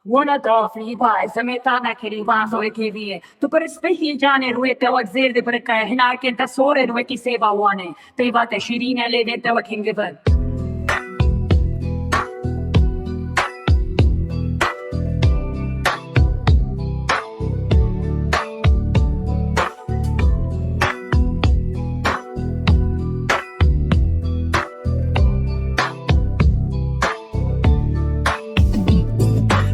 Una dofi vai semetana che rivaso e che vie. Tu per specchi già ne ruete o zerde perché hinar che ta sore rueti seva wane. Te va te şîrîn Lêvên te hingivê.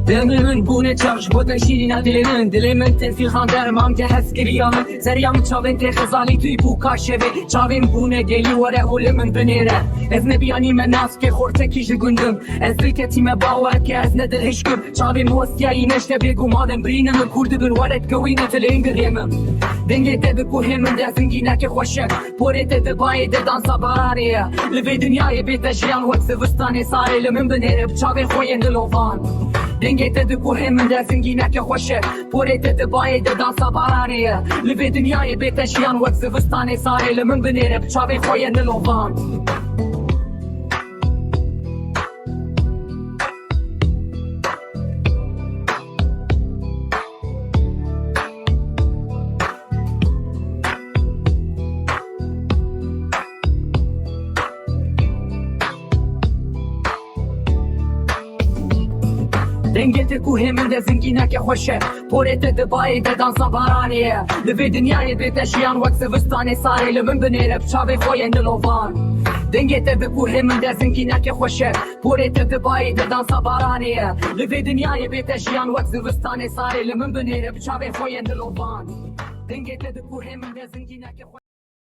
Demsalê bûne çarş gotin şîrîna Dilê Dilê tevfîxan derman cehes kiriyan Zeryam çavên tê xezalî tûy bû ka şêvê Çavên bûne gelî were holê min binêre Ez nebiyanî me naskê xortekî ji gundim Ez rîketî me bawer ke ez ne dilhişkim Çavên westiyayî neşte bêgumanin birînin min kur dibin were gewîne tilên girê min Dengê te bi kuhê min de zingîneke xweş e Porê te di bayê de dansa bararê ye Li vê dinyayê bête jiyan wek zivistanê sarê li min binêre bi çavê xwe yên dilovan Dengê te di kuhê min de zingîneke xweş e Porê te di bayê de dansa bararê ye Li vê dinyayê bête jiyan wek zivistanê sarê li min binêre bi çavê xwe yên dilovan Dengê te kuhê min de zingîneke xweş e Porê te di bayê de dansa baranê ye Li vê dinyayê bête jiyan wek zivistanê sarê li min binêre bi çavê xwe yên dilovan Dengê te bi kuhê min de zingîneke xweş e Porê te di bayê de dansa baranê ye Li vê dinyayê bête jiyan wek zivistanê sarê li min binêre bi çavê xwe yên dilovan Dengê te di kuhê min de zingîneke xweş